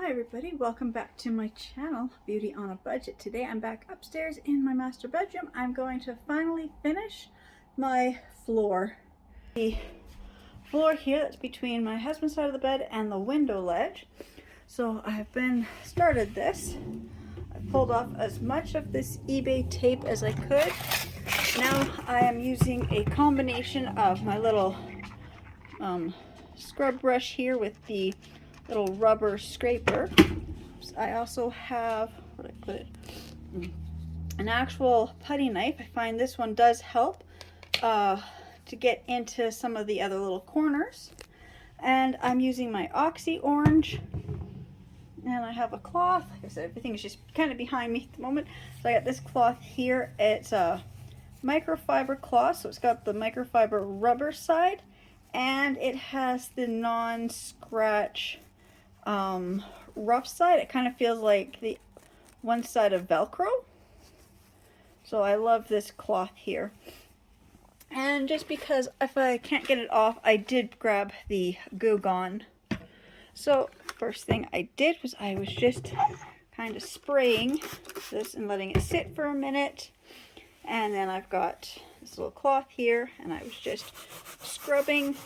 Hi everybody, welcome back to my channel, Beauty on a Budget. Today I'm back upstairs in my master bedroom. I'm going to finally finish my floor. The floor here that's between my husband's side of the bed and the window ledge. So I've started this. I pulled off as much of this eBay tape as I could. Now I am using a combination of my little scrub brush here with the little rubber scraper. I also have, where did I put it? An actual putty knife. I find this one does help to get into some of the other little corners. And I'm using my Oxy Orange. And I have a cloth. Like I said, everything is just kind of behind me at the moment. So I got this cloth here. It's a microfiber cloth, so it's got the microfiber rubber side, and it has the non-scratch rough side. It kind of feels like the one side of Velcro. So I love this cloth here. And just because if I can't get it off, I did grab the Goo Gone. So first thing I did was I was just kind of spraying this and letting it sit for a minute. And then I've got this little cloth here, and I was just scrubbing,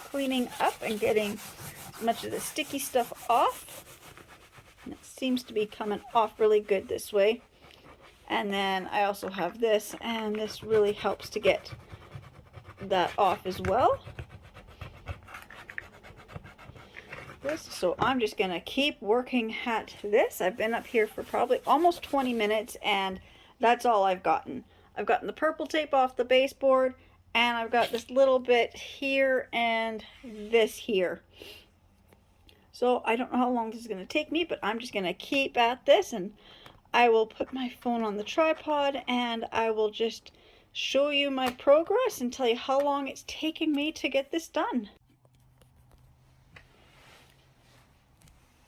cleaning up and getting much of the sticky stuff off. And it seems to be coming off really good this way. And then I also have this, and this really helps to get that off as well. So I'm just gonna keep working at this. I've been up here for probably almost 20 minutes, and that's all I've gotten. I've gotten the purple tape off the baseboard, and I've got this little bit here and this here. So I don't know how long this is going to take me, but I'm just going to keep at this, and I will put my phone on the tripod and I will just show you my progress and tell you how long it's taking me to get this done.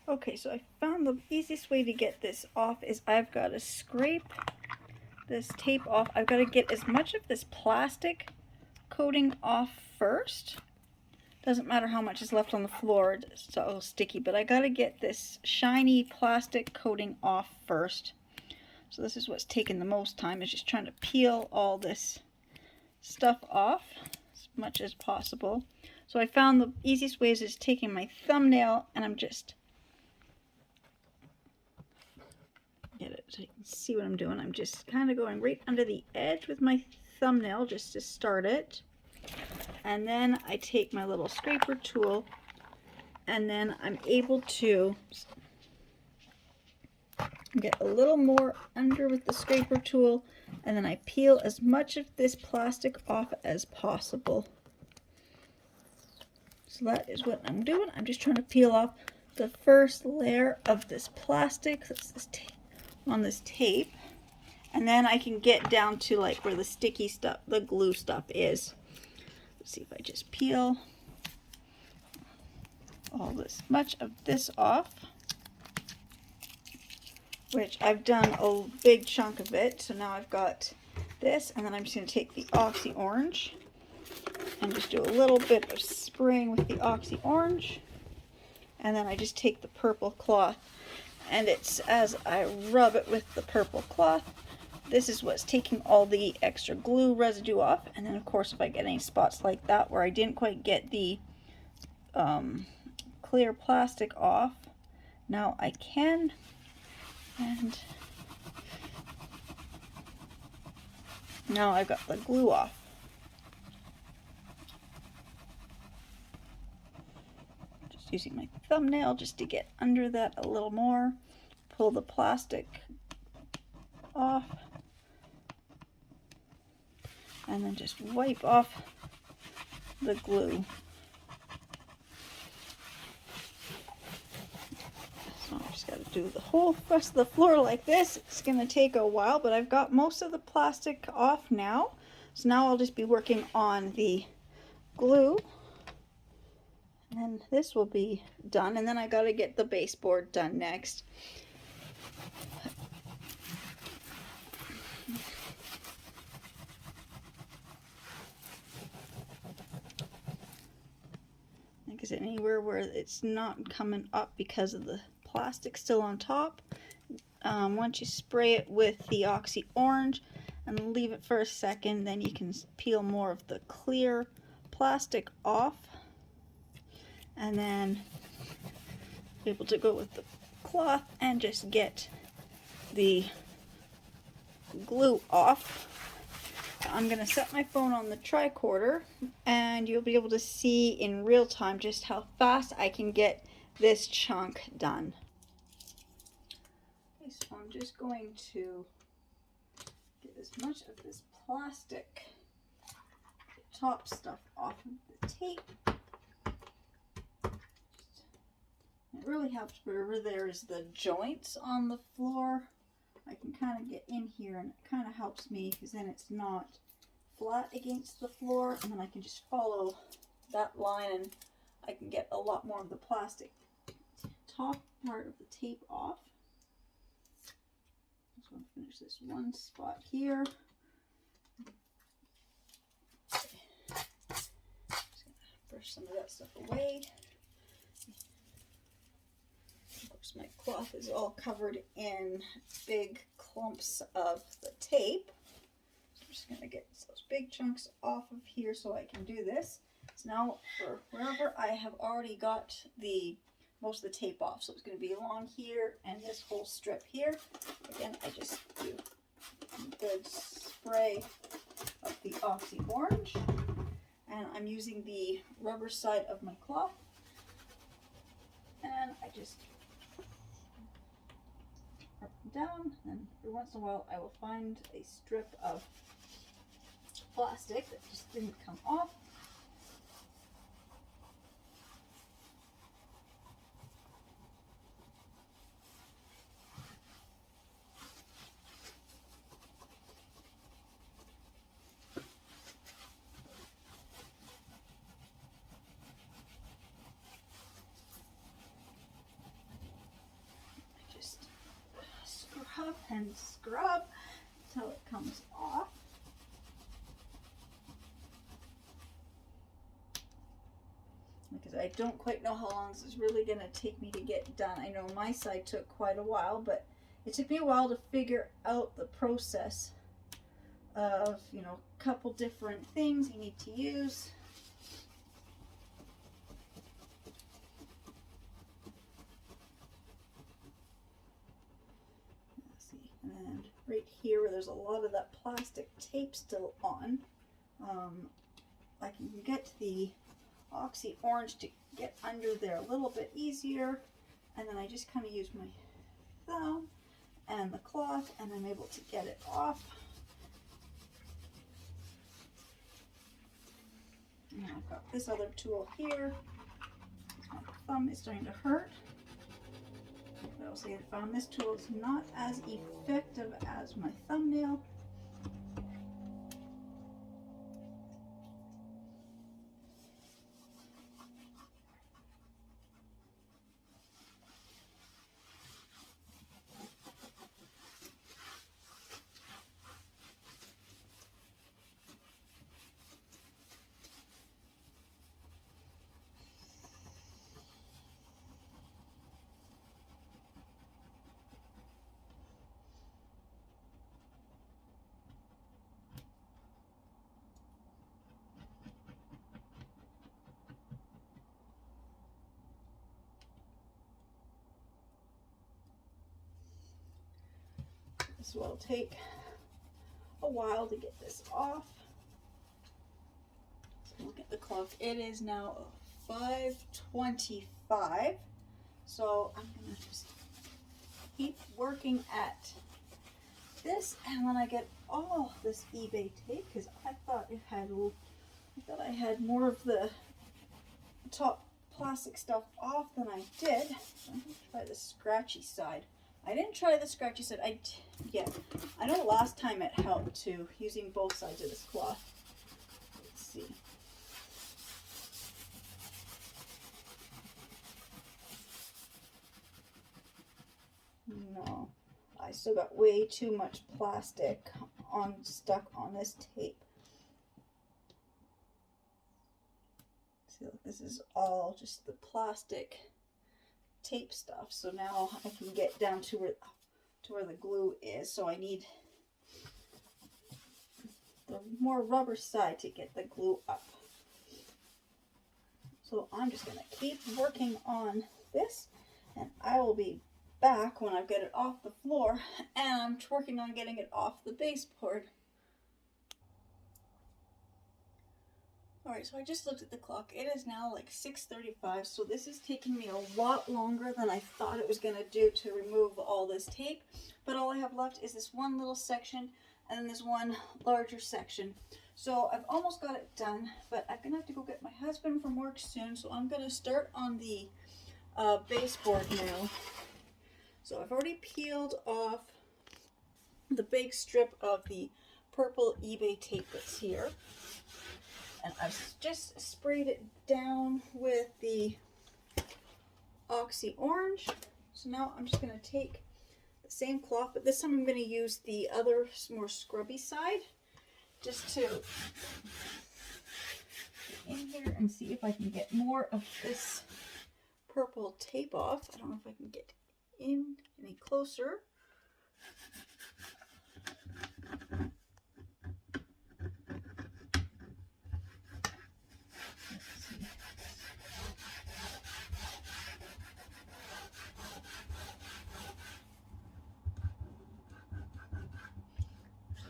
Okay, so I found the easiest way to get this off is I've got to scrape this tape off. I've got to get as much of this plastic coating off first. Doesn't matter how much is left on the floor, it's all sticky, but I got to get this shiny plastic coating off first. So this is what's taking the most time, is just trying to peel all this stuff off as much as possible. So I found the easiest ways is taking my thumbnail, and I'm just get it so you can see what I'm doing. I'm just kind of going right under the edge with my thumbnail just to start it, and then I take my little scraper tool, and then I'm able to get a little more under with the scraper tool, and then I peel as much of this plastic off as possible. So that is what I'm doing. I'm just trying to peel off the first layer of this plastic that's on this tape, and then I can get down to like where the sticky stuff, the glue stuff is. Let's see if I just peel all this much of this off, which I've done a big chunk of it. So now I've got this, and then I'm just going to take the Oxy Orange and just do a little bit of spraying with the Oxy Orange, and then I just take the purple cloth, and it's as I rub it with the purple cloth, this is what's taking all the extra glue residue off. And then of course if I get any spots like that where I didn't quite get the clear plastic off, now I can, and now I've got the glue off. Just using my thumbnail just to get under that a little more, pull the plastic off, and then just wipe off the glue. So I just got to do the whole rest of the floor like this. It's going to take a while, but I've got most of the plastic off now. So now I'll just be working on the glue, and this will be done. And then I got to get the baseboard done next. Like, is it anywhere where it's not coming up because of the plastic still on top? Once you spray it with the Oxy Orange and leave it for a second, then you can peel more of the clear plastic off, and then be able to go with the cloth and just get the glue off. I'm going to set my phone on the tricorder, and you'll be able to see in real time just how fast I can get this chunk done. Okay, so I'm just going to get as much of this plastic top stuff off of the tape. It really helps wherever there's the joints on the floor. I can kind of get in here, and it kind of helps me because then it's not flat against the floor, and then I can just follow that line and I can get a lot more of the plastic top part of the tape off. Just want to finish this one spot here. Just gonna brush some of that stuff away. Of course, my cloth is all covered in big clumps of the tape. So I'm just going to get those big chunks off of here so I can do this. So now for wherever I have already got most of the tape off. So it's going to be along here and this whole strip here. Again, I just do a good spray of the Oxy Orange. And I'm using the rubber side of my cloth. And I just up and down, and every once in a while I will find a strip of plastic that just didn't come off. Scrub and scrub until it comes off. Because I don't quite know how long this is really going to take me to get done. I know my side took quite a while, but it took me a while to figure out the process of, you know, a couple different things you need to use. And then right here where there's a lot of that plastic tape still on, I can get the Oxy Orange to get under there a little bit easier, and then I just kind of use my thumb and the cloth, and I'm able to get it off. And I've got this other tool here. My thumb is starting to hurt. I will say I found this tool is not as effective as my thumbnail. This will take a while to get this off. So look at the clock. It is now 5:25. So I'm gonna just keep working at this, and when I get all this eBay tape, because I thought I had more of the top plastic stuff off than I did. So I'm gonna try the scratchy side. I didn't try the scratchy side. I know last time it helped too, using both sides of this cloth. Let's see. No, I still got way too much plastic stuck on this tape. See, look, this is all just the plastic tape stuff. So now I can get down to where the glue is. So I need the more rubber side to get the glue up. So I'm just going to keep working on this, and I will be back when I get it off the floor, and I'm working on getting it off the baseboard. Alright, so I just looked at the clock. It is now like 6:35, so this is taking me a lot longer than I thought it was going to do to remove all this tape. But all I have left is this one little section and then this one larger section. So I've almost got it done, but I'm going to have to go get my husband from work soon, so I'm going to start on the baseboard now. So I've already peeled off the big strip of the purple eBay tape that's here. And I've just sprayed it down with the Oxy Orange. So now I'm just going to take the same cloth, but this time I'm going to use the other more scrubby side just to get in here and see if I can get more of this purple tape off. I don't know if I can get in any closer.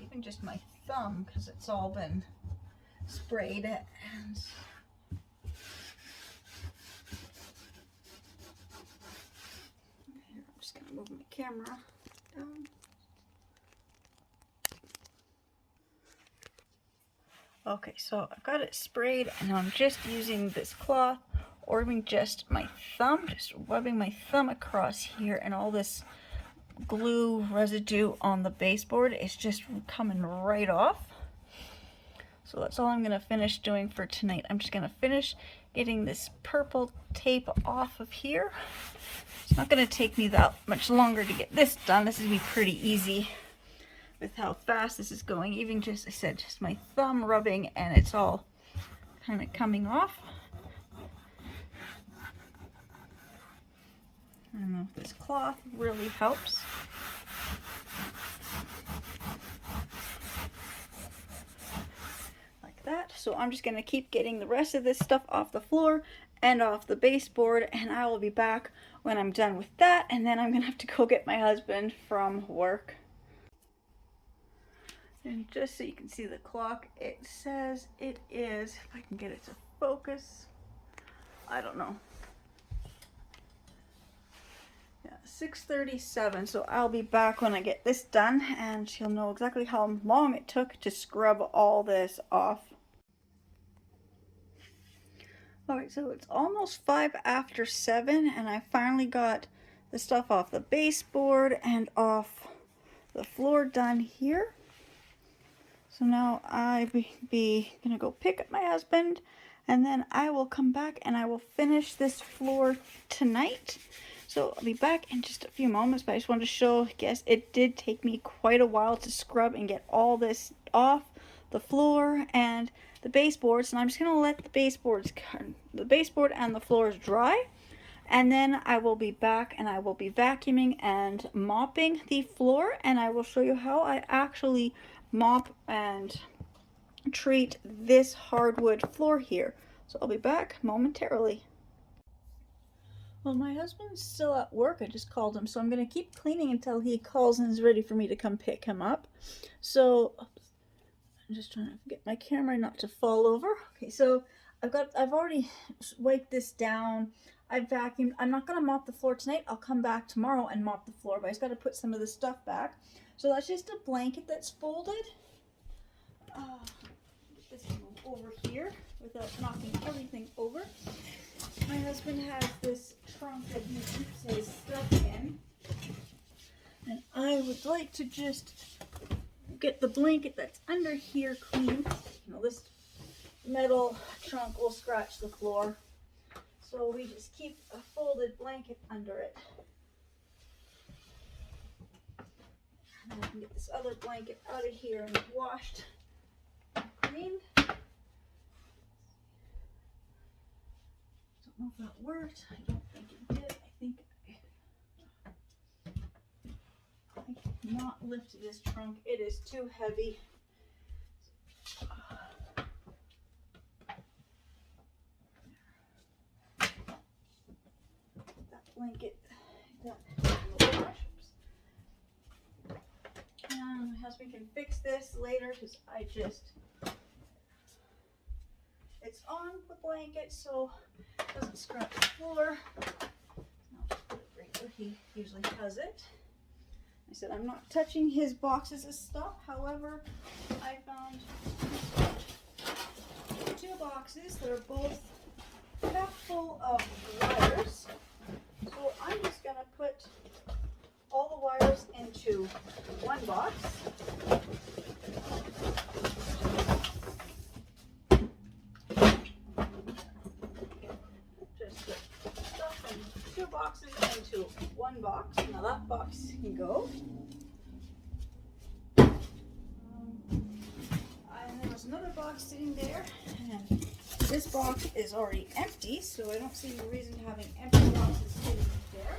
Even just my thumb, because it's all been sprayed, and here, I'm just going to move my camera down. Okay, so I've got it sprayed, and I'm just using this cloth, or even just my thumb, just rubbing my thumb across here, and all this glue residue on the baseboard is just coming right off. So that's all I'm going to finish doing for tonight. I'm just going to finish getting this purple tape off of here. It's not going to take me that much longer to get this done. This is going to be pretty easy with how fast this is going. Even just, I said, just my thumb rubbing, and it's all kind of coming off. I don't know if this cloth really helps. Like that. So I'm just going to keep getting the rest of this stuff off the floor and off the baseboard, and I will be back when I'm done with that, and then I'm going to have to go get my husband from work. And just so you can see the clock, it says it is, if I can get it to focus, I don't know. Yeah, 6:37, so I'll be back when I get this done, and she'll know exactly how long it took to scrub all this off. Alright, so it's almost 5 after 7, and I finally got the stuff off the baseboard and off the floor done here. So now I be gonna go pick up my husband, and then I will come back and I will finish this floor tonight. So I'll be back in just a few moments, but I just wanted to show, I guess it did take me quite a while to scrub and get all this off the floor and the baseboards. And I'm just gonna let the baseboard and the floors dry, and then I will be back and I will be vacuuming and mopping the floor, and I will show you how I actually mop and treat this hardwood floor here. So I'll be back momentarily. Well, my husband's still at work. I just called him, so I'm going to keep cleaning until he calls and is ready for me to come pick him up. So I'm just trying to get my camera not to fall over. Okay, so I've already wiped this down. I vacuumed. I'm not going to mop the floor tonight. I'll come back tomorrow and mop the floor, but I just got to put some of this stuff back. So that's just a blanket that's folded. Get this over here without knocking everything over. My husband has this trunk that he keeps his stuff in, and I would like to just get the blanket that's under here clean. You know, this metal trunk will scratch the floor, so we just keep a folded blanket under it. And I can get this other blanket out of here and washed and cleaned. don't know if that worked. I don't think it did. I cannot lift this trunk. It is too heavy. That blanket got in the wash. And my husband can fix this later because it's on the blanket so it doesn't scrub the floor. I'll just put it right where he usually has it. I said I'm not touching his boxes of stuff. However, I found 2 boxes. They're both half full of wires. So I'm just going to put all the wires into one box. Just put stuff from 2 boxes into one box. Now that box can go. And there was another box sitting there, and this box is already empty, so I don't see any reason to having empty boxes sitting there.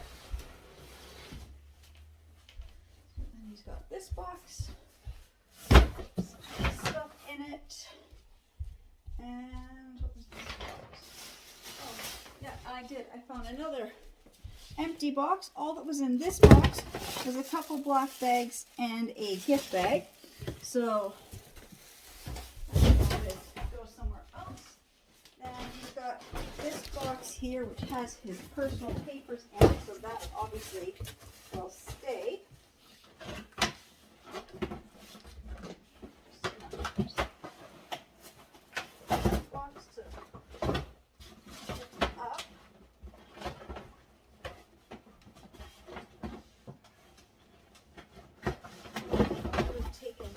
And he's got this box, stuff in it, and what was this box? Oh, yeah, I did. I found another empty box. All that was in this box was a couple black bags and a gift bag. So go somewhere else. Then he's got this box here, which has his personal papers in it, so that obviously will stay. Box to lift up. I've taken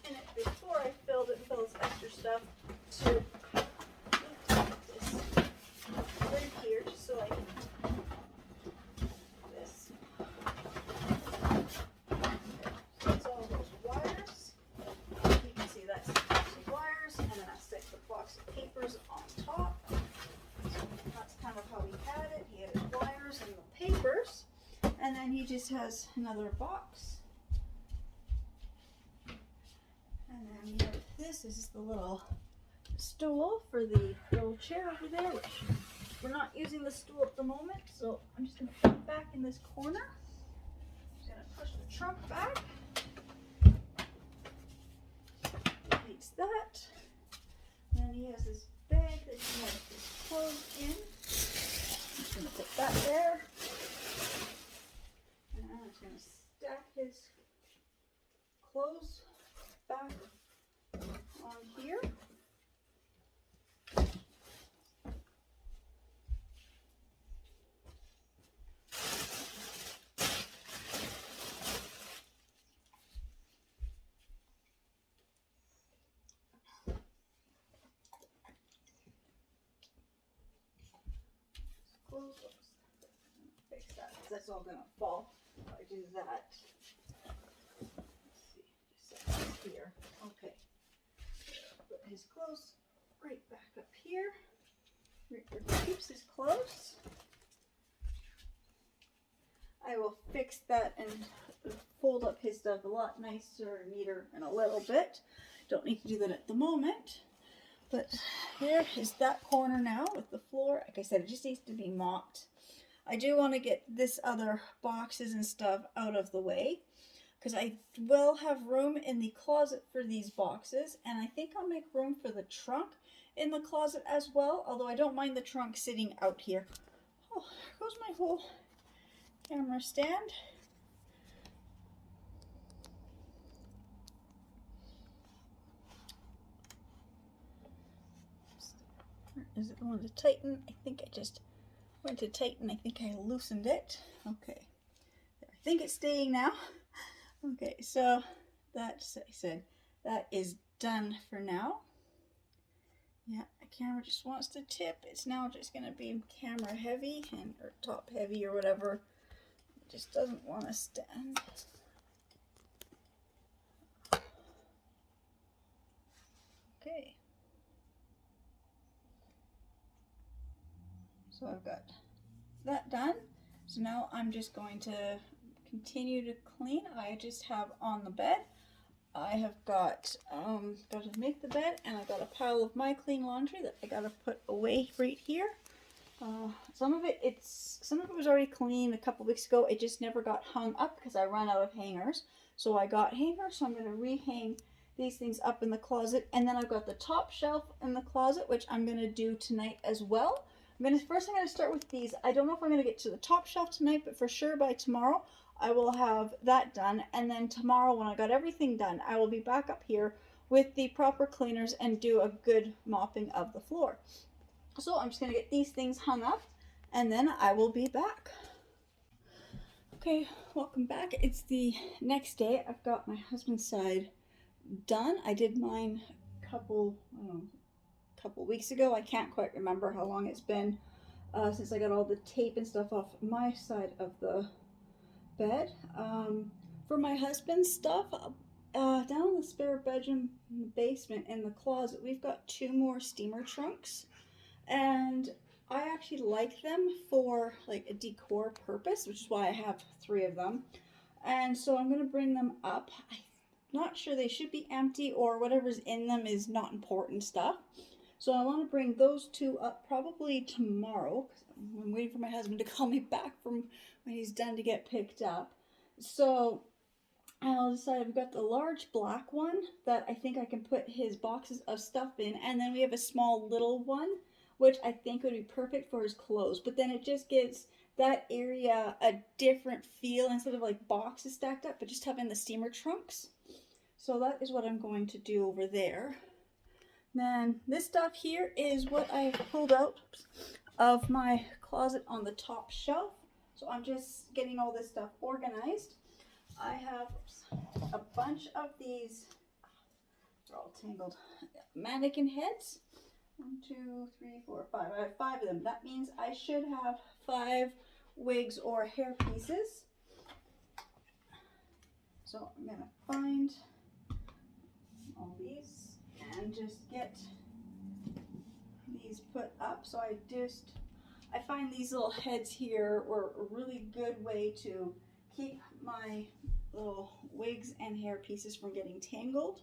in it before I filled it with all this extra stuff to this lid here, just so I can this. So it's all those wires. You can see that's the box of wires, and then I stick the box of papers on top. So that's kind of how he had it. He had his wires and the papers, and then he just has another box. And then we have this is the little stool for the little chair over there, which we're not using the stool at the moment, so I'm just going to put it back in this corner. Just going to push the trunk back. Needs that. And then he has this bag that he has his clothes in. I'm just going to put that there. And I'm just going to stack his clothes back on here. Close those. Fix that because that's all going to fall if I do that. Let's see, just set this here. Okay. Put his clothes right back up here. Right where he keeps his clothes. I will fix that and fold up his stuff a lot nicer and neater in a little bit. Don't need to do that at the moment. But here is that corner now with the floor. Like I said, it just needs to be mopped. I do want to get this other boxes and stuff out of the way because I will have room in the closet for these boxes, and I think I'll make room for the trunk in the closet as well, although I don't mind the trunk sitting out here. Oh, there goes my whole camera stand. Is it going to tighten? I think I just went to tighten. I think I loosened it. Okay. I think it's staying now. Okay, so that's, I said, that is done for now. Yeah, the camera just wants to tip. It's now just going to be camera heavy and or top heavy or whatever. It just doesn't want to stand. Okay. So I've got that done. So now I'm just going to continue to clean. I just have on the bed, I have got to make the bed, and I got a pile of my clean laundry that I got to put away right here. Some of it was already cleaned a couple weeks ago. It just never got hung up because I ran out of hangers. So I got hangers, so I'm going to rehang these things up in the closet. And then I've got the top shelf in the closet, which I'm going to do tonight as well. First I'm going to start with these. I don't know if I'm going to get to the top shelf tonight, but for sure by tomorrow I will have that done. And then tomorrow, when I got everything done, I will be back up here with the proper cleaners and do a good mopping of the floor. So I'm just going to get these things hung up, and then I will be back. Okay, welcome back. It's the next day. I've got my husband's side done. I did mine a couple weeks ago. I can't quite remember how long it's been since I got all the tape and stuff off my side of the bed. For my husband's stuff, down in the spare bedroom in the basement in the closet, we've got 2 more steamer trunks, and I actually like them for like a decor purpose, which is why I have 3 of them. And so I'm going to bring them up. I'm not sure, they should be empty, or whatever's in them is not important stuff. So I want to bring those 2 up probably tomorrow. I'm waiting for my husband to call me back from when he's done to get picked up. So I'll decide. I've got the large black one that I think I can put his boxes of stuff in. And then we have a small little one, which I think would be perfect for his clothes. But then it just gives that area a different feel, instead of like boxes stacked up, but just having the steamer trunks. So that is what I'm going to do over there. Then this stuff here is what I pulled out of my closet on the top shelf. So I'm just getting all this stuff organized. I have a bunch of these, they're all tangled, mannequin heads. 1, 2, 3, 4, 5. I have 5 of them. That means I should have 5 wigs or hair pieces. So I'm going to find all these and just get these put up. So I find these little heads here were a really good way to keep my little wigs and hair pieces from getting tangled.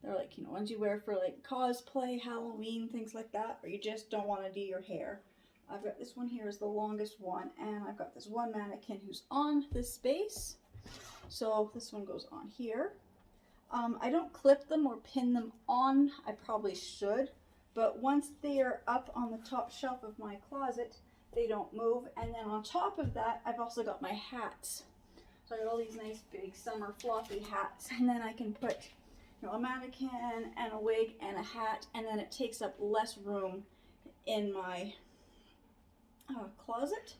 They're like, ones you wear for like cosplay, Halloween, things like that, or you just don't want to do your hair. I've got this one here is the longest one, and I've got this one mannequin who's on this space. So this one goes on here. I don't clip them or pin them on. I probably should, but once they are up on the top shelf of my closet, they don't move. And then on top of that, I've also got my hats. So I got all these nice big summer floppy hats, and then I can put a mannequin and a wig and a hat, and then it takes up less room in my closet.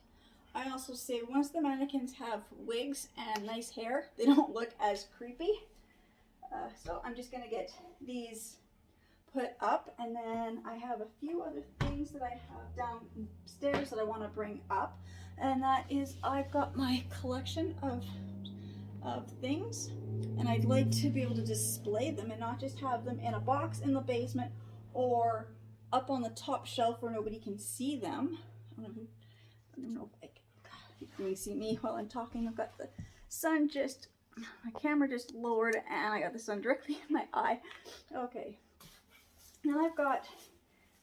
I also say once the mannequins have wigs and nice hair, they don't look as creepy. So I'm just gonna get these put up, and then I have a few other things that I have downstairs that I want to bring up, and that is I've got my collection of things, and I'd like to be able to display them and not just have them in a box in the basement or up on the top shelf where nobody can see them. I don't know if you can see me while I'm talking. I've got the sun my camera just lowered, and I got the sun directly in my eye. Okay. Now I've got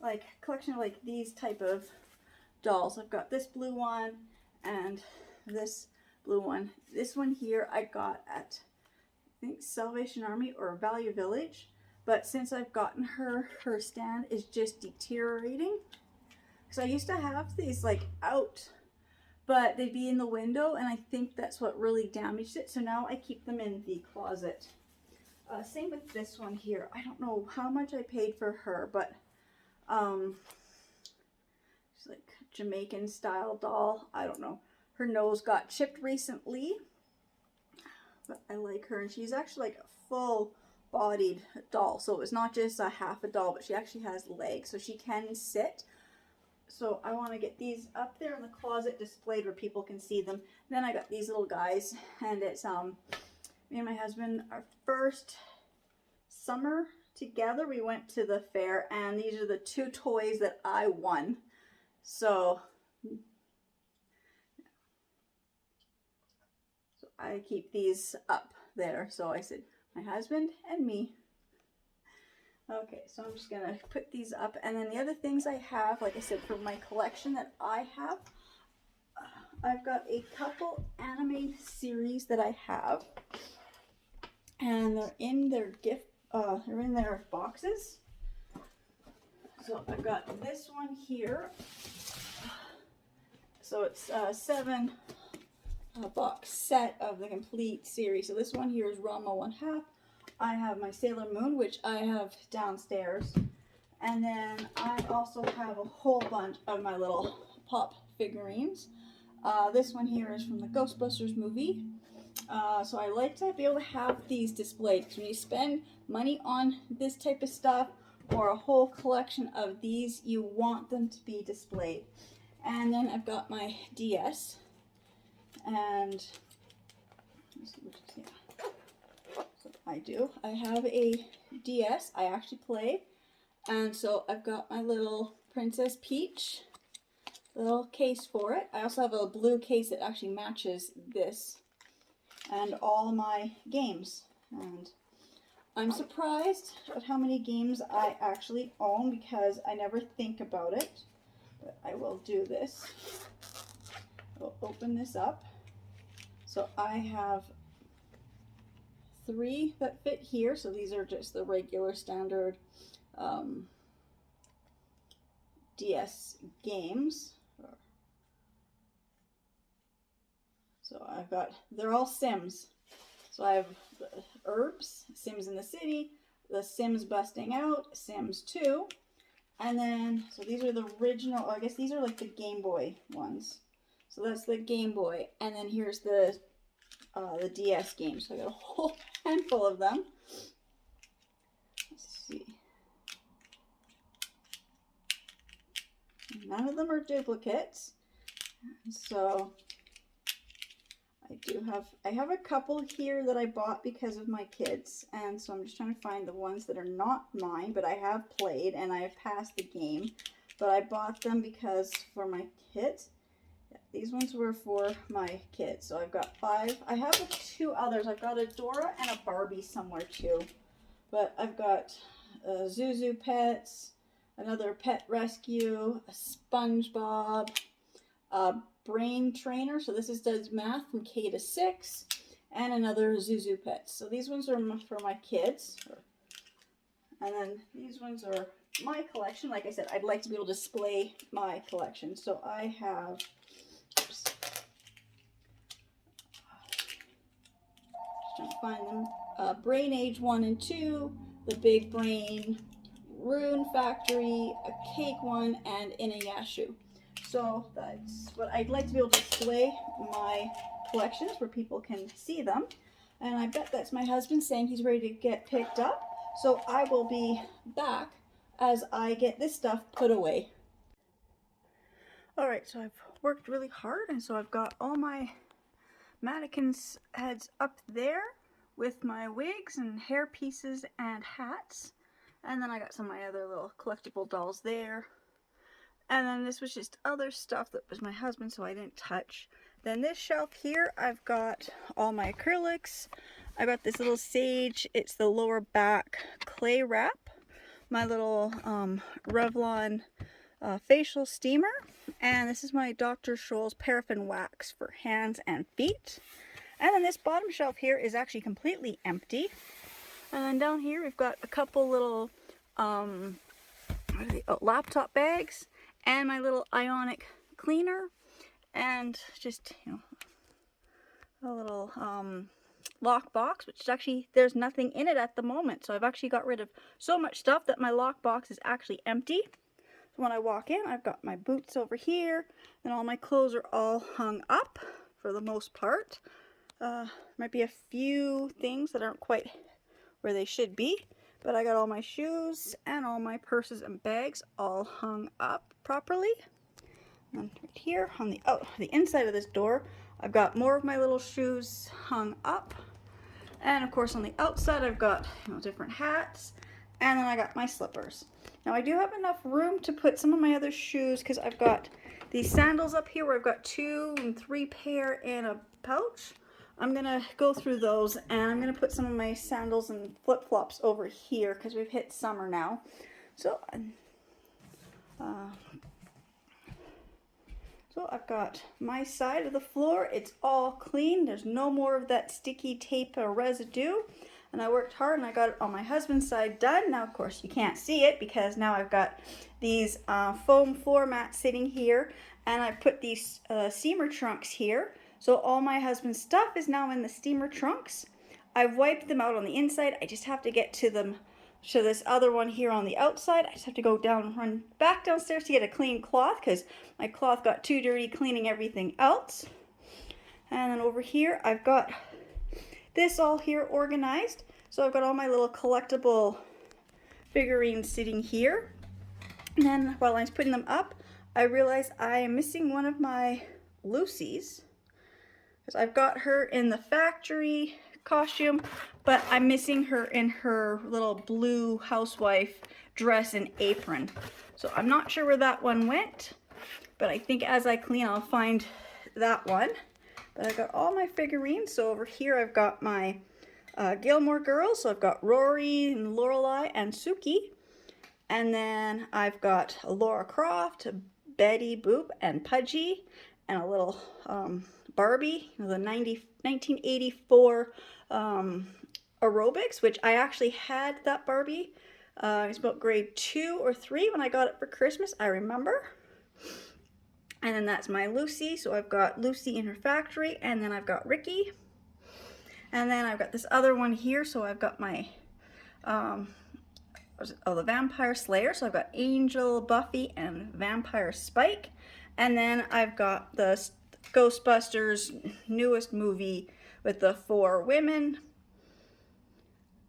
like a collection of like these type of dolls. I've got this blue one and this blue one. This one here I got at, I think, Salvation Army or Value Village. But since I've gotten her stand is just deteriorating. So I used to have these like out, but they'd be in the window, and I think that's what really damaged it. So now I keep them in the closet. Same with this one here. I don't know how much I paid for her, but she's like Jamaican style doll. I don't know. Her nose got chipped recently, but I like her, and she's actually like a full bodied doll. So it's not just a half a doll, but she actually has legs, so she can sit. So I want to get these up there in the closet displayed where people can see them. Then I got these little guys, and it's me and my husband, our first summer together. We went to the fair, and these are the 2 toys that I won. So I keep these up there. So I said, my husband and me. Okay, so I'm just gonna put these up, and then the other things I have, like I said, for my collection that I have, I've got a couple anime series that I have, and they're in their they're in their boxes. So I've got this one here. So it's a 7 box set of the complete series. So this one here is Ranma 1/2. I have my Sailor Moon, which I have downstairs. And then I also have a whole bunch of my little pop figurines. This one here is from the Ghostbusters movie. So I like to be able to have these displayed. Because when you spend money on this type of stuff or a whole collection of these, you want them to be displayed. And then I've got my DS. And let's see what you see. I have a DS. I actually play. And so I've got my little Princess Peach little case for it. I also have a blue case that actually matches this, and all my games. And I'm surprised at how many games I actually own because I never think about it. But I will do this. I'll open this up. So I have 3 that fit here. So these are just the regular standard DS games. So I've got, they're all Sims. So I have the Herbs, Sims in the City, the Sims Busting Out, Sims 2, and then, so these are the original, I guess these are like the Game Boy ones. So that's the Game Boy, and then here's the DS games. So I got a whole handful of them. Let's see. None of them are duplicates. So I have a couple here that I bought because of my kids, and so I'm just trying to find the ones that are not mine, but I have played and I have passed the game. But I bought them because for my kids. Yeah, these ones were for my kids. So I've got 5. I have 2 others. I've got a Dora and a Barbie somewhere too. But I've got Zuzu Pets, another Pet Rescue, a SpongeBob, Brain Trainer, so this does math from K to 6, and another Zuzu Pets. So these ones are for my kids, and then these ones are my collection. Like I said, I'd like to be able to display my collection. So I have, oops, just trying to find them, Brain Age 1 and 2, the Big Brain, Rune Factory, a Cake one, and Inuyasha. So that's what I'd like to be able to display my collections where people can see them. And I bet that's my husband saying he's ready to get picked up. So I will be back as I get this stuff put away. Alright, so I've worked really hard, and so I've got all my mannequins heads up there with my wigs and hair pieces and hats. And then I got some of my other little collectible dolls there. And then this was just other stuff that was my husband, so I didn't touch. Then this shelf here, I've got all my acrylics. I got this little Sage, it's the lower back clay wrap. My little Revlon facial steamer. And this is my Dr. Scholl's paraffin wax for hands and feet. And then this bottom shelf here is actually completely empty. And then down here we've got a couple little laptop bags. And my little ionic cleaner, and just, you know, a little lock box, which is actually, there's nothing in it at the moment. So I've actually got rid of so much stuff that my lock box is actually empty. So when I walk in, I've got my boots over here, and all my clothes are all hung up for the most part. Might be a few things that aren't quite where they should be. But I got all my shoes and all my purses and bags all hung up properly. And right here on the inside of this door, I've got more of my little shoes hung up. And of course on the outside, I've got, you know, different hats And then I got my slippers. Now I do have enough room to put some of my other shoes because I've got these sandals up here where I've got 2 and 3 pair in a pouch. I'm gonna go through those and I'm gonna put some of my sandals and flip-flops over here because we've hit summer now. So I've got my side of the floor. It's all clean. There's no more of that sticky tape or residue. And I worked hard and I got it on my husband's side done. Now, of course, you can't see it because now I've got these foam floor mats sitting here. And I put these steamer trunks here. So all my husband's stuff is now in the steamer trunks. I've wiped them out on the inside. I just have to get to them. So this other one here on the outside, I just have to go down and run back downstairs to get a clean cloth because my cloth got too dirty cleaning everything else. And then over here, I've got this all here organized. So I've got all my little collectible figurines sitting here. And then while I was putting them up, I realized I am missing one of my Lucy's. Because I've got her in the factory costume, but I'm missing her in her little blue housewife dress and apron. So I'm not sure where that one went, but I think as I clean I'll find that one. But I've got all my figurines. So over here I've got my Gilmore Girls. So I've got Rory and Lorelai and Suki. And then I've got Laura Croft, Betty Boop and Pudgy, and a little Barbie, the 1984 aerobics, which I actually had that Barbie. It was about grade 2 or 3 when I got it for Christmas, I remember. And then that's my Lucy. So I've got Lucy in her factory, and then I've got Ricky. And then I've got this other one here. So I've got my, the Vampire Slayer. So I've got Angel, Buffy, and Vampire Spike. And then I've got the Ghostbusters newest movie with the 4 women.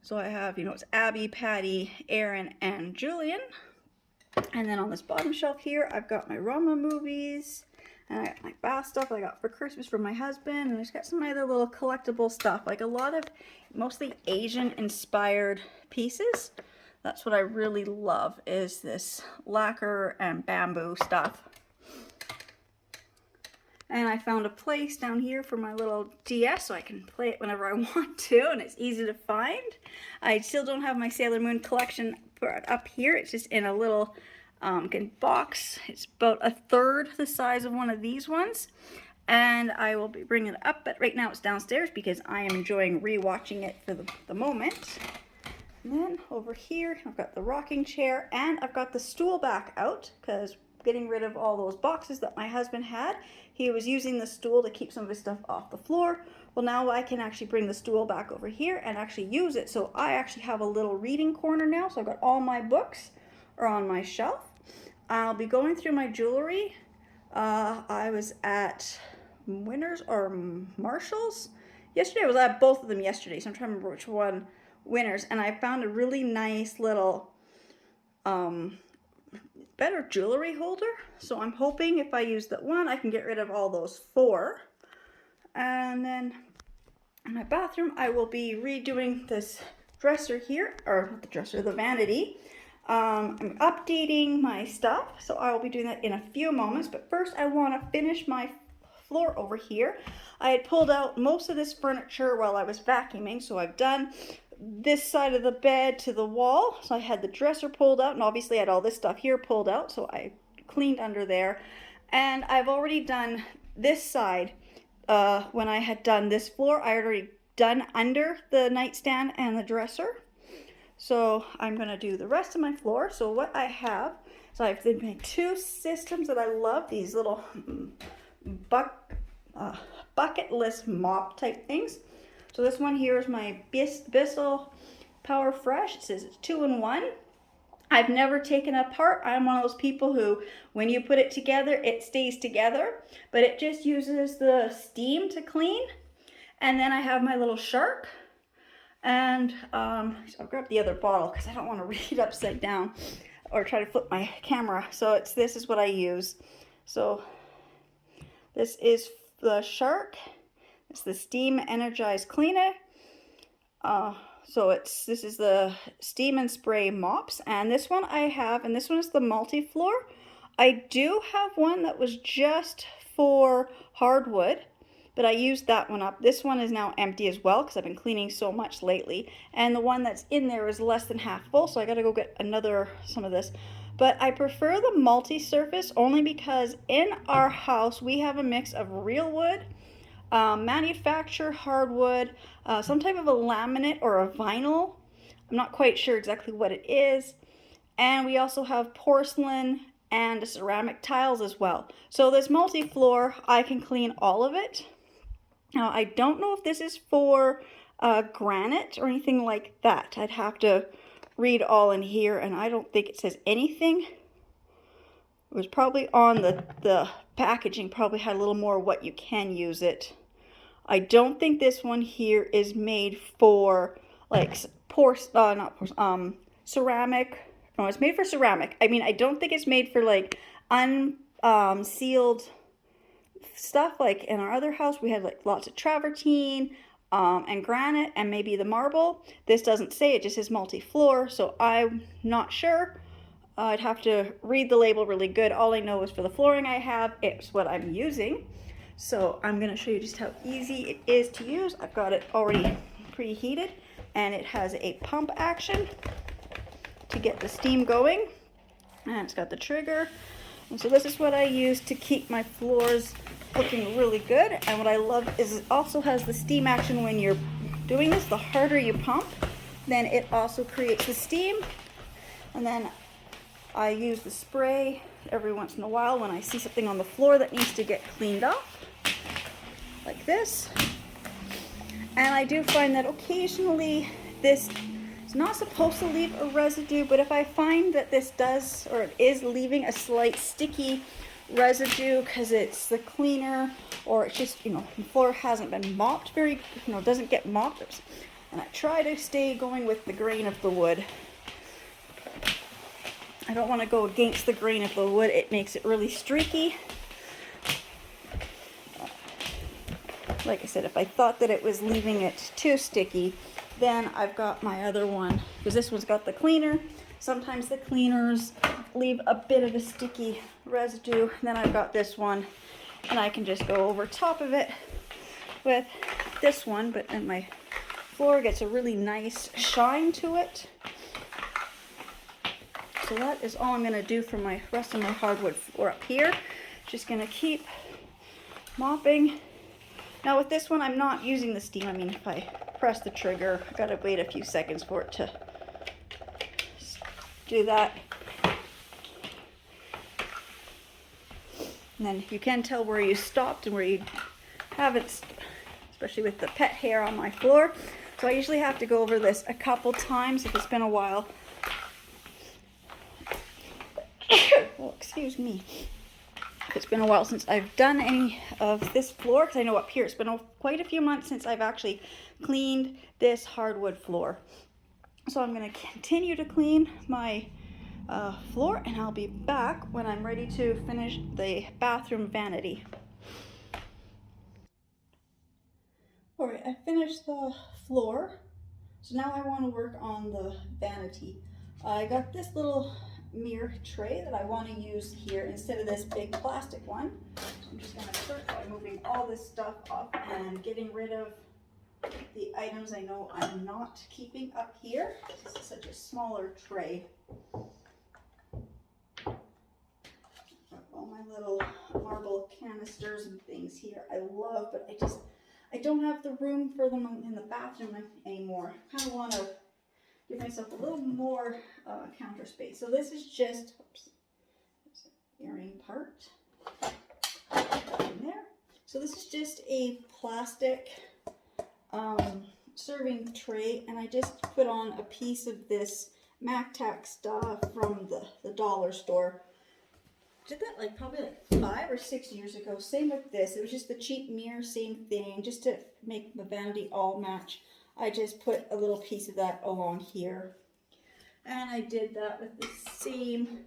So I have, it's Abby, Patty, Aaron, and Julian. And then on this bottom shelf here, I've got my Roma movies. And I got my bath stuff I got for Christmas from my husband. And I just got some other little collectible stuff. Like a lot of mostly Asian inspired pieces. That's what I really love, is this lacquer and bamboo stuff. And I found a place down here for my little DS so I can play it whenever I want to, and it's easy to find. I still don't have my Sailor Moon collection up here. It's just in a little box. It's about 1/3 the size of one of these ones. And I will be bringing it up, but right now it's downstairs because I am enjoying rewatching it for the moment. And then over here, I've got the rocking chair, and I've got the stool back out because getting rid of all those boxes that my husband had. He was using the stool to keep some of his stuff off the floor. Well, now I can actually bring the stool back over here and actually use it. So I actually have a little reading corner now. So I've got all my books are on my shelf. I'll be going through my jewelry. I was at Winners or Marshalls yesterday. I was at both of them yesterday, so I'm trying to remember which one Winners. And I found a really nice little better jewelry holder. So I'm hoping if I use that one, I can get rid of all those 4. And then in my bathroom, I will be redoing this dresser here, or not the dresser, the vanity. I'm updating my stuff, so I will be doing that in a few moments. But first, I want to finish my floor over here. I had pulled out most of this furniture while I was vacuuming, so I've done this side of the bed to the wall. So I had the dresser pulled out, and obviously I had all this stuff here pulled out, so I cleaned under there. And I've already done this side. When I had done this floor, I had already done under the nightstand and the dresser. So I'm going to do the rest of my floor. So what I have, so I've made 2 systems that I love, these little bucketless mop type things. So this one here is my Bissell Power Fresh. It says it's 2-in-1. I've never taken it apart. I'm one of those people who, when you put it together, it stays together. But it just uses the steam to clean. And then I have my little shark. And I'll grab the other bottle because I don't want to read upside down or try to flip my camera. So this is what I use. So this is the shark. It's the Steam Energized Cleaner So this is the Steam and Spray mops, and this one I have, and this one is the multi-floor. I do have one that was just for hardwood, but I used that one up. This one is now empty as well because I've been cleaning so much lately, and the one that's in there is less than half full, so I gotta go get some of this. But I prefer the multi-surface only because in our house we have a mix of real wood, manufactured hardwood, some type of a laminate or a vinyl. I'm not quite sure exactly what it is. And we also have porcelain and ceramic tiles as well. So this multi-floor, I can clean all of it. Now, I don't know if this is for granite or anything like that. I'd have to read all in here, and I don't think it says anything. It was probably on the packaging, probably had a little more what you can use it. I don't think this one here is made for like ceramic. No, it's made for ceramic. I mean, I don't think it's made for like unsealed stuff. Like in our other house, we had like lots of travertine and granite and maybe the marble. This doesn't say, it just says multi-floor, so I'm not sure. I'd have to read the label really good. All I know is for the flooring I have, it's what I'm using. So I'm going to show you just how easy it is to use. I've got it already preheated, and it has a pump action to get the steam going, and it's got the trigger. And so this is what I use to keep my floors looking really good. And what I love is it also has the steam action. When you're doing this, the harder you pump, then it also creates the steam. And then I use the spray every once in a while when I see something on the floor that needs to get cleaned off, like this. And I do find that occasionally this is not supposed to leave a residue, but if I find that this does, or it is leaving a slight sticky residue because it's the cleaner, or it's just, the floor hasn't been mopped very, doesn't get mopped, and I try to stay going with the grain of the wood. I don't want to go against the grain of the wood. It makes it really streaky. Like I said, if I thought that it was leaving it too sticky, then I've got my other one, because this one's got the cleaner. Sometimes the cleaners leave a bit of a sticky residue. Then I've got this one, and I can just go over top of it with this one, but then my floor gets a really nice shine to it. So that is all I'm going to do for my rest of my hardwood floor up here. Just going to keep mopping. Now with this one, I'm not using the steam. I mean, if I press the trigger, I gotta wait a few seconds for it to do that. And then you can tell where you stopped and where you haven't, especially with the pet hair on my floor. So I usually have to go over this a couple times if it's been a while. Oh, excuse me. It's been a while since I've done any of this floor, because I know up here it's been quite a few months since I've actually cleaned this hardwood floor. So I'm going to continue to clean my floor, and I'll be back when I'm ready to finish the bathroom vanity. Alright, I finished the floor, so now I want to work on the vanity. I got this little mirror tray that I want to use here instead of this big plastic one. So I'm just going to start by moving all this stuff off and getting rid of the items I know I'm not keeping up here. This is such a smaller tray. All my little marble canisters and things here I love, but I don't have the room for them in the bathroom anymore. I kind of want to give myself a little more counter space. So this is just, oops, there's an earring part in there. So this is just a plastic serving tray, and I just put on a piece of this MacTac stuff from the dollar store. Did that like probably like 5 or 6 years ago. Same with this. It was just the cheap mirror, same thing, just to make the vanity all match. I just put a little piece of that along here. And I did that with the same,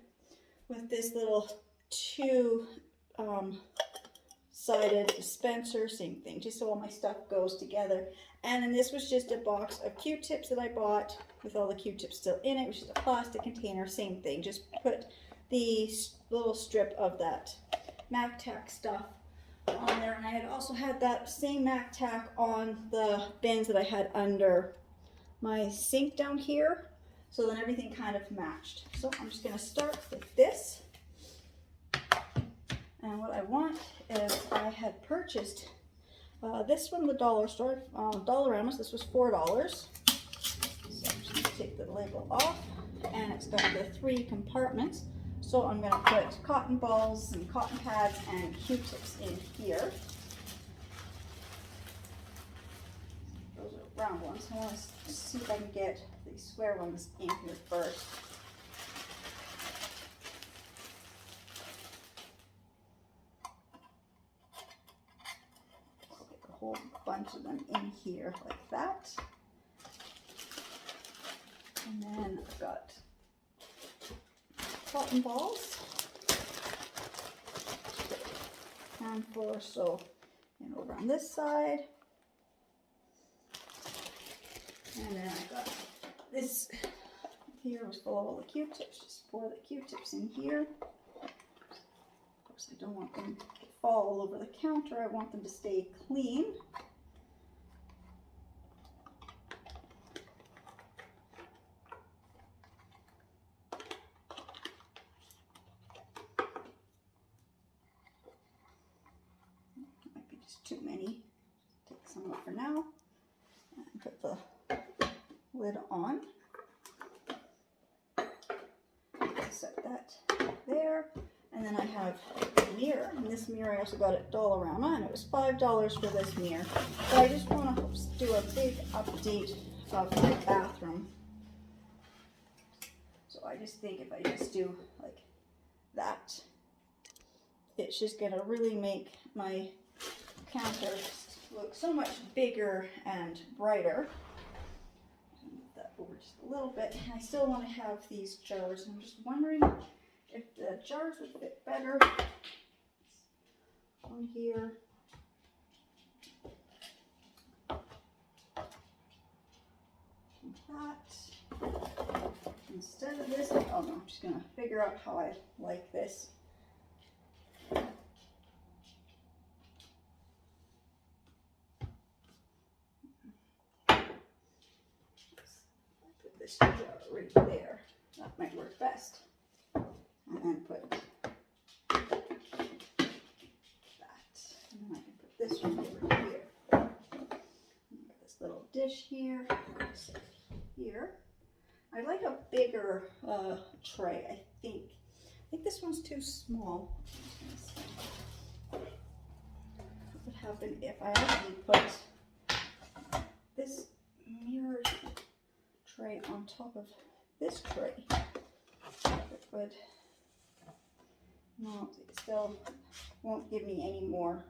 with this little 2 double-sided dispenser, same thing, just so all my stuff goes together. And then this was just a box of Q-tips that I bought with all the Q-tips still in it. It was just a plastic container, same thing. Just put the little strip of that Mac Tack stuff on there. And I had also had that same Mac Tack on the bins that I had under my sink down here. So then everything kind of matched. So I'm just gonna start with this. And what I want is I had purchased this from the dollar store, Dollarama. This was $4. So I'm just gonna take the label off, and it's got the 3 compartments. So I'm gonna put cotton balls and cotton pads and Q-tips in here. Those are round ones. I want to see if I can get the square ones in here first. Whole bunch of them in here like that. And then I've got cotton balls. Handful or so, and over on this side. And then I got this here was full of all the Q-tips. Just pour the Q-tips in here. Of course, I don't want them to fall all over the counter. I want them to stay clean. Might be just too many. Take some out for now and put the lid on. Set that there. And then I have a mirror, and this mirror I also got at Dollarama, and it was $5 for this mirror. But I just want to do a big update of my bathroom. So I just think if I just do like that, it's just going to really make my counter look so much bigger and brighter. Move that over just a little bit. And I still want to have these jars, and I'm just wondering if the jars would fit better on here. That instead of this, oh no, I'm just gonna figure out how I like this. Put this jar right there. That might work best. And then put that. And then I can put this one over here. Got this little dish here. Here. I like a bigger tray, I think. I think this one's too small. What would happen if I actually put this mirrored tray on top of this tray? It would. No, it still won't give me any more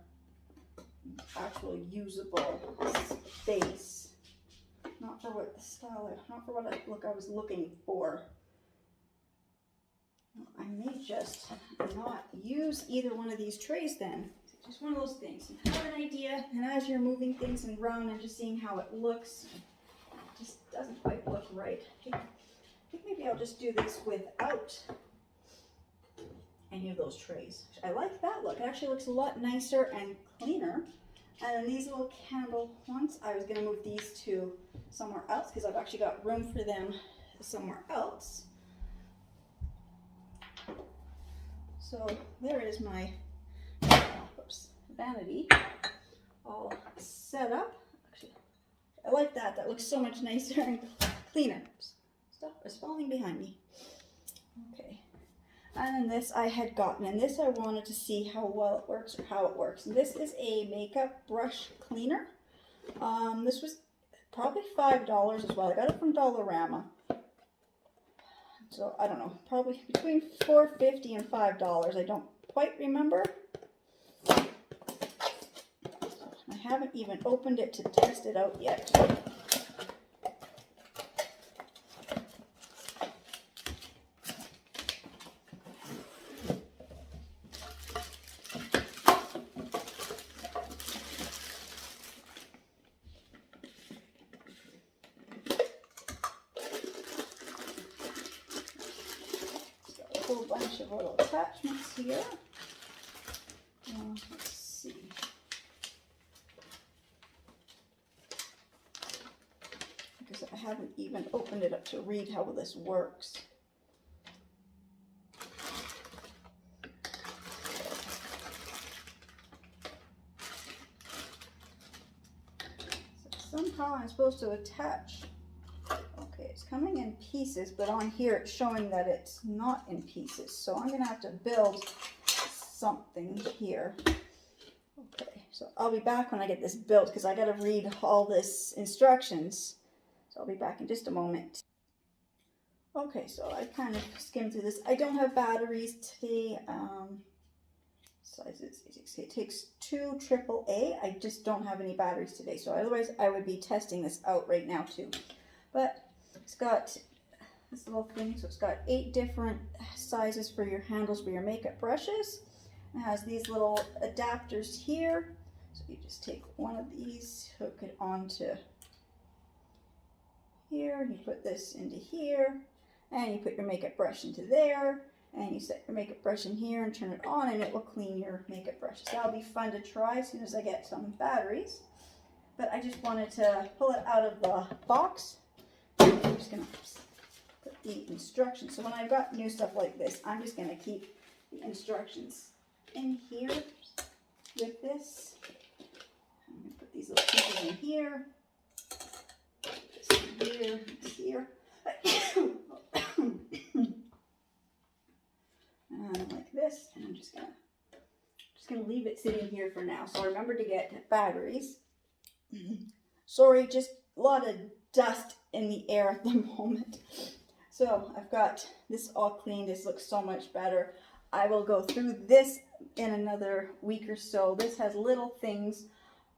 actual usable space. Not for what the style, not for what I was looking for. I may just not use either one of these trays then. It's just one of those things. You have an idea, and as you're moving things around and just seeing how it looks, it just doesn't quite look right. I think maybe I'll just do this without any of those trays. I like that look. It actually looks a lot nicer and cleaner. And then these little candle ones, I was going to move these to somewhere else because I've actually got room for them somewhere else. So there is my vanity all set up. Actually, I like that. That looks so much nicer and cleaner. Stuff is falling behind me. Okay. And then this I had gotten, and this I wanted to see how well it works or how it works. And this is a makeup brush cleaner. This was probably $5 as well. I got it from Dollarama. So I don't know, probably between $4.50 and $5. I don't quite remember. I haven't even opened it to test it out yet. of our little attachments here. Let's see. Because I haven't even opened it up to read how this works. So somehow I'm supposed to attach. Okay, it's coming in pieces, but on here it's showing that it's not in pieces. So I'm gonna have to build something here. Okay, so I'll be back when I get this built because I gotta read all this instructions. So I'll be back in just a moment. Okay, so I kind of skimmed through this. I don't have batteries today. Sizes, it takes 2 AAA. I just don't have any batteries today. So otherwise I would be testing this out right now too. But it's got this little thing. So it's got 8 different sizes for your handles for your makeup brushes. It has these little adapters here. So you just take one of these, hook it onto here, you put this into here, and you put your makeup brush into there, and you set your makeup brush in here and turn it on, and it will clean your makeup brushes. That'll be fun to try as soon as I get some batteries. But I just wanted to pull it out of the box. I'm just gonna put the instructions. So when I've got new stuff like this, I'm just gonna keep the instructions in here with this. I'm gonna put these little pieces in here. Here, here, and like this, and I'm just gonna leave it sitting here for now. So I remember to get batteries. Sorry, just a lot of dust in the air at the moment. So I've got this all cleaned. This looks so much better. I will go through this in another week or so. This has little things.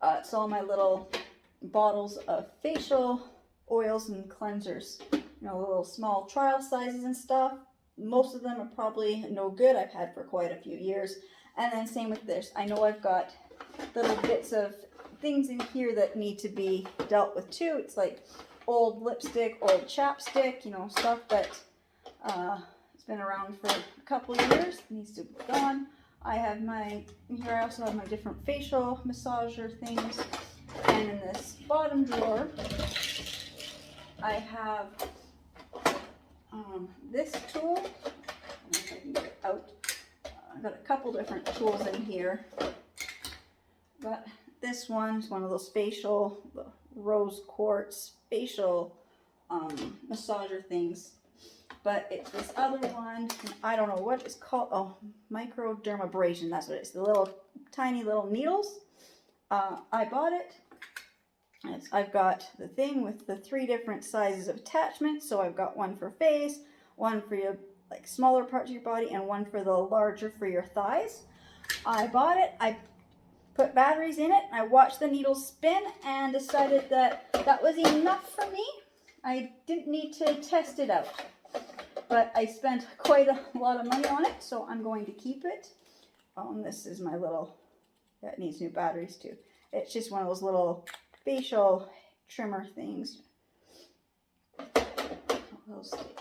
It's all my little bottles of facial oils and cleansers, you know, little small trial sizes and stuff. Most of them are probably no good. I've had for quite a few years. And then same with this. I know I've got little bits of things in here that need to be dealt with too. It's like old lipstick, old chapstick, you know, stuff that it's been around for a couple of years, needs to be gone. I have my, here I also have my different facial massager things. And in this bottom drawer, I have this tool. I don't know if I can get it out. I've got a couple different tools in here. But this one's one of those facial, rose quartz facial massager things. But it's this other one, I don't know what it's called. Oh, microdermabrasion, that's what it is. The little tiny little needles. I bought it. I've got the thing with the 3 different sizes of attachments. So I've got one for face, one for your like smaller parts of your body, and one for the larger for your thighs. I bought it. I put batteries in it. I watched the needles spin and decided that that was enough for me. I didn't need to test it out, but I spent quite a lot of money on it, so I'm going to keep it. And this is my little, yeah, it needs new batteries too. It's just one of those little facial trimmer things.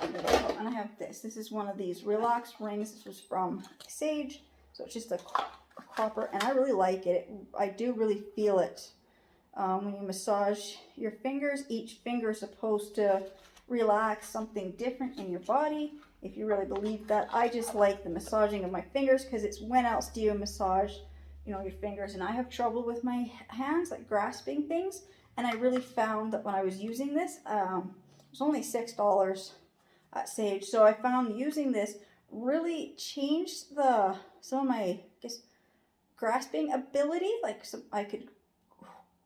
And I have this. This is one of these relax rings. This was from Sage. So it's just a copper, and I really like it. I do really feel it when you massage your fingers. Each finger is supposed to relax something different in your body. If you really believe that, I just like the massaging of my fingers because it's when else do you massage, you know, your fingers? And I have trouble with my hands, like grasping things. And I really found that when I was using this, it was only $6 at Sage. So I found using this really changed some of my, I guess, grasping ability. Like I could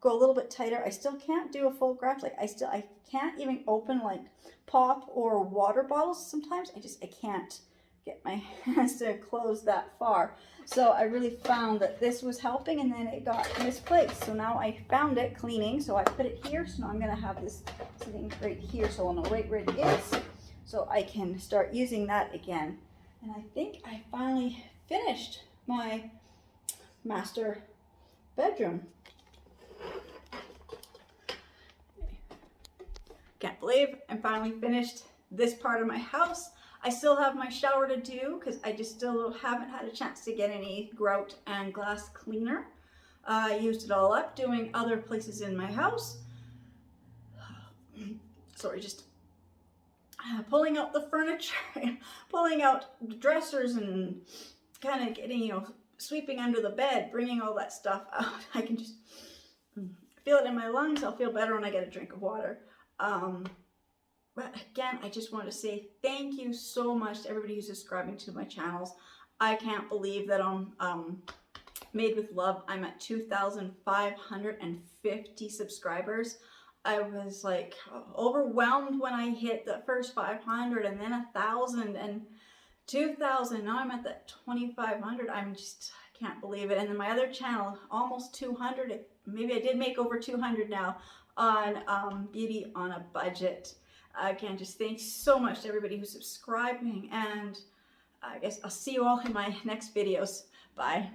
go a little bit tighter. I still can't do a full grasp. Like I can't even open like pop or water bottles. Sometimes I can't get my hands to close that far. So I really found that this was helping, and then it got misplaced. So now I found it cleaning, so I put it here. So now I'm gonna have this sitting right here so I'll know right where it is, so I can start using that again. And I think I finally finished my master bedroom. Can't believe I finally finished this part of my house. I still have my shower to do because I just still haven't had a chance to get any grout and glass cleaner. I used it all up doing other places in my house. Sorry, just pulling out the furniture, pulling out dressers and kind of getting, you know, sweeping under the bed, bringing all that stuff out. I can just feel it in my lungs. I'll feel better when I get a drink of water. But again, I just want to say thank you so much to everybody who's subscribing to my channels. I can't believe that on Made with Love, I'm at 2,550 subscribers. I was like overwhelmed when I hit the first 500 and then 1,000 and 2,000. Now I'm at that 2,500. I'm just, I can't believe it. And then my other channel, almost 200. Maybe I did make over 200 now on Beauty on a Budget. Again, just thanks so much to everybody who's subscribing, and I guess I'll see you all in my next videos. Bye.